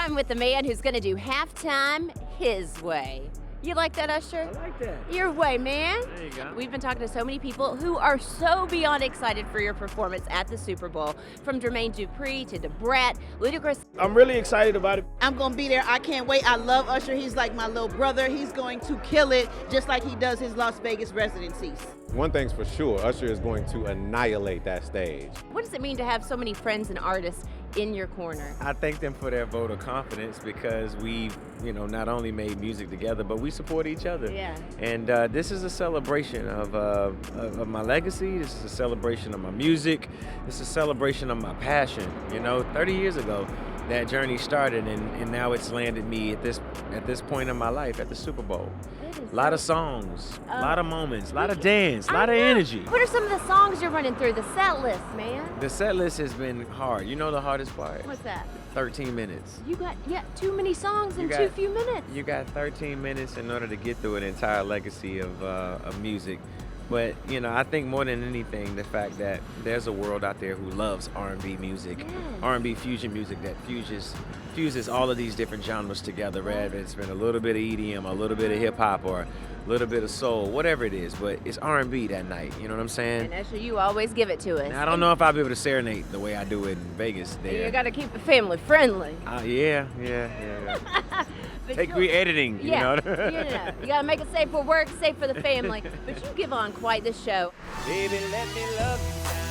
I'm with the man who's going to do halftime his way. You like that, Usher? I like that. Your way, man. There you go. We've been talking to so many people who are so beyond excited for your performance at the Super Bowl. From Jermaine Dupri to Debrat, Ludacris. I'm really excited about it. I'm going to be there. I can't wait. I love Usher. He's like my little brother. He's going to kill it just like he does his Las Vegas residencies. One thing's for sure, Usher is going to annihilate that stage. What does it mean to have so many friends and artists in your corner? I thank them for their vote of confidence because we've, not only made music together, but we support each other. Yeah. And this is a celebration of my legacy. This is a celebration of my music. This is a celebration of my passion. 30 years ago, that journey started, and now it's landed me at this point in my life at the Super Bowl. A lot of songs, a lot of moments, a lot of dance, a lot of energy. What are some of the songs you're running through? The set list, man. The set list has been hard. You know the hardest part? What's that? 13 minutes. You got too many songs in too few minutes. You got 13 minutes in order to get through an entire legacy of music. But, I think more than anything, the fact that there's a world out there who loves R&B music, R&B fusion music that fuses all of these different genres together, rather it's been a little bit of EDM, a little bit of hip-hop, or a little bit of soul, whatever it is, but it's R&B that night, you know what I'm saying? And Usher, you always give it to us. Now, I don't know if I'll be able to serenade the way I do it in Vegas there. You got to keep it family friendly. Yeah. Take re-editing, you know? You got to make it safe for work, safe for the family. But you give on quite the show. Baby, let me love you down.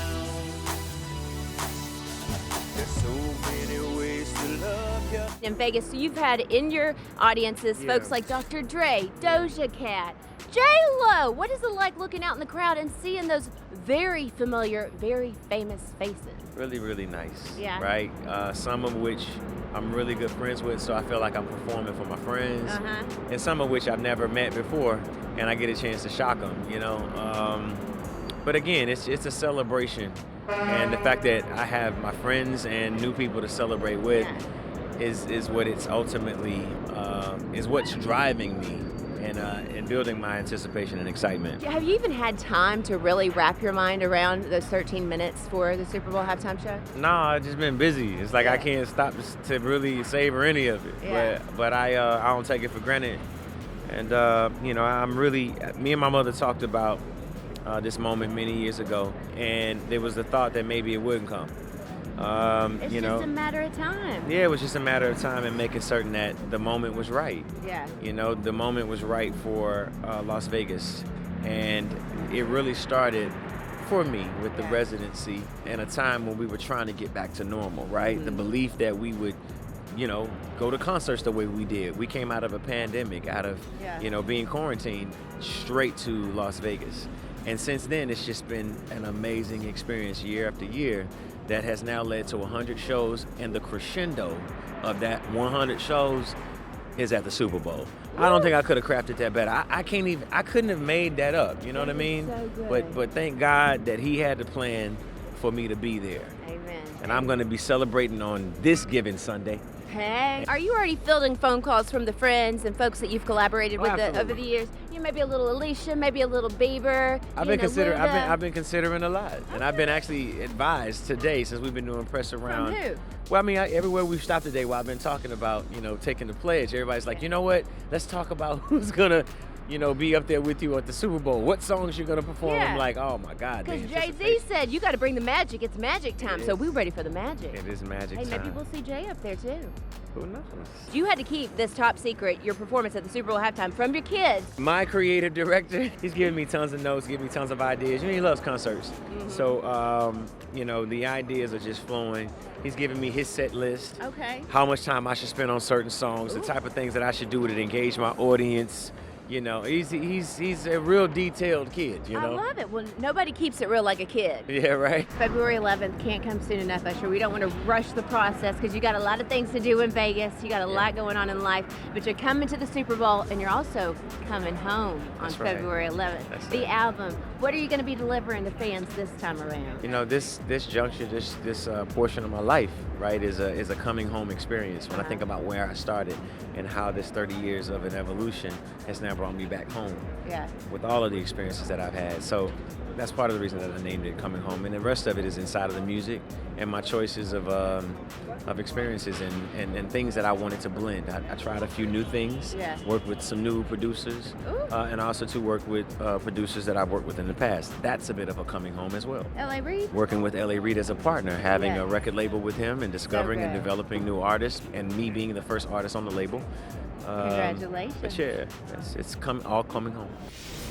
There's so many ways to love you. In Vegas, so you've had in your audiences folks like Dr. Dre, Doja Cat, J-Lo. What is it like looking out in the crowd and seeing those very familiar, very famous faces? Really, really nice. Yeah. Right? Some of which I'm really good friends with, so I feel like I'm performing for my friends. And some of which I've never met before, and I get a chance to shock them, But again, it's a celebration. And the fact that I have my friends and new people to celebrate with is what it's ultimately, is what's driving me and building my anticipation and excitement. Have you even had time to really wrap your mind around those 13 minutes for the Super Bowl halftime show? No, I've just been busy. It's like I can't stop to really savor any of it. Yeah. But I don't take it for granted. And, I'm really, me and my mother talked about this moment many years ago, and there was the thought that maybe it wouldn't come. It's just a matter of time. Yeah, it was just a matter of time and making certain that the moment was right. Yeah. The moment was right for Las Vegas. And it really started for me with the residency and a time when we were trying to get back to normal, right? The belief that we would, go to concerts the way we did. We came out of a pandemic, out of, being quarantined, straight to Las Vegas. And since then, it's just been an amazing experience year after year that has now led to 100 shows, and the crescendo of that 100 shows is at the Super Bowl. I don't think I could have crafted that better. I couldn't have made that up, you know what I mean? So good. But thank God that he had the plan for me to be there. Amen. And I'm gonna be celebrating on this given Sunday. Hey, are you already fielding phone calls from the friends and folks that you've collaborated with over the years? Maybe a little Alicia, maybe a little Bieber. I've been considering a lot, and I've been actually advised today since we've been doing press around. From who? Well, everywhere we've stopped today, while I've been talking about taking the pledge, everybody's like, you know what? Let's talk about who's gonna be up there with you at the Super Bowl. What songs you're gonna perform? Yeah. I'm like, oh my God. Because Jay-Z said you got to bring the magic. It's magic time. So we're ready for the magic. It is magic time. time. Maybe we'll see Jay up there too. Who knows? You had to keep this top secret, your performance at the Super Bowl halftime, from your kids. My creative director, he's giving me tons of notes, giving me tons of ideas. He loves concerts. So, the ideas are just flowing. He's giving me his set list. Okay. How much time I should spend on certain songs, the type of things that I should do to engage my audience. He's a real detailed kid, I love it. Well, nobody keeps it real like a kid. Yeah, right? February 11th can't come soon enough, Usher. We don't want to rush the process because you got a lot of things to do in Vegas. You got a lot going on in life, but you're coming to the Super Bowl and you're also coming home on February 11th. The album. What are you going to be delivering to fans this time around? This juncture, this portion of my life, right, is a coming home experience. When I think about where I started and how this 30 years of an evolution has now brought me back home with all of the experiences that I've had. So that's part of the reason that I named it Coming Home, and the rest of it is inside of the music and my choices of experiences and things that I wanted to blend. I tried a few new things, Yeah. worked with some new producers, and also to work with producers that I've worked with in the past. That's a bit of a coming home as well. LVIII? Working with LVIII as a partner, having Yes. a record label with him, and discovering and good. developing new artists, and me being the first artist on the label. Congratulations. But yeah, it's all coming home.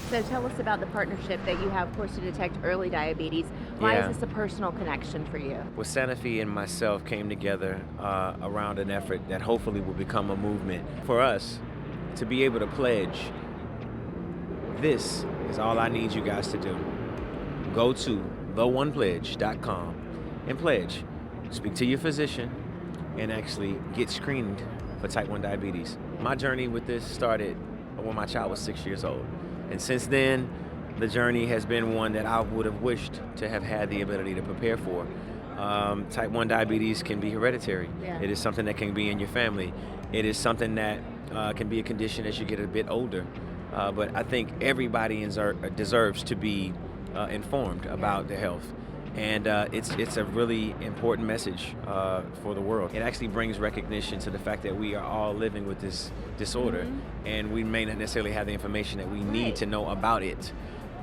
So tell us about the partnership that you have, of course, to detect early diabetes. Why Yeah. is this a personal connection for you? Well, Sanofi and myself came together around an effort that hopefully will become a movement for us to be able to pledge. This is all I need you guys to do. Go to theonepledge.com and pledge. Speak to your physician and actually get screened for type 1 diabetes. My journey with this started when my child was 6 years old. And since then, the journey has been one that I would have wished to have had the ability to prepare for. Type 1 diabetes can be hereditary. Yeah. It is something that can be in your family. It is something that can be a condition as you get a bit older. But I think everybody deserves to be informed about their health. And it's a really important message for the world. It actually brings recognition to the fact that we are all living with this disorder, and we may not necessarily have the information that we need to know about it.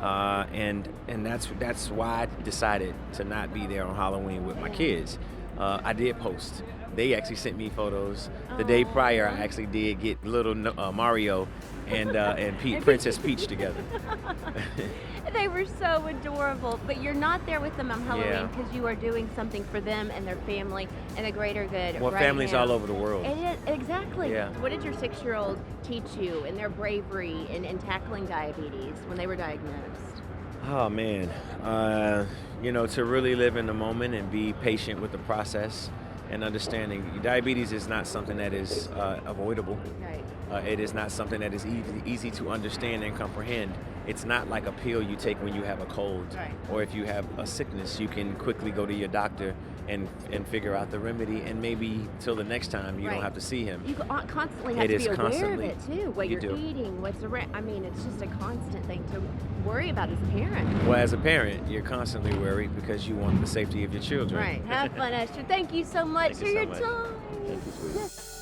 And that's why I decided to not be there on Halloween with my kids. I did post. They actually sent me photos. The day prior, I actually did get little Mario and Princess Peach together. They were so adorable, but you're not there with them on Halloween Yeah. because you are doing something for them and their family and the greater good. Well, right families now. all over the world. It is, exactly. Yeah. What did your 6-year-old teach you in their bravery in tackling diabetes when they were diagnosed? Oh man, to really live in the moment and be patient with the process and understanding diabetes is not something that is avoidable. Right. It is not something that is easy to understand and comprehend. It's not like a pill you take when you have a cold, Right. or if you have a sickness, you can quickly go to your doctor and figure out the remedy, and maybe till the next time you Right. don't have to see him. You constantly have It to is be aware constantly. of it too. What You you're do. eating, what's around. I mean, it's just a constant thing to worry about as a parent. Well, as a parent, you're constantly worried because you want the safety of your children. Right. Have fun, Usher. Thank you so much Thank for you so your much. time. Thank you, sweetie. Yes.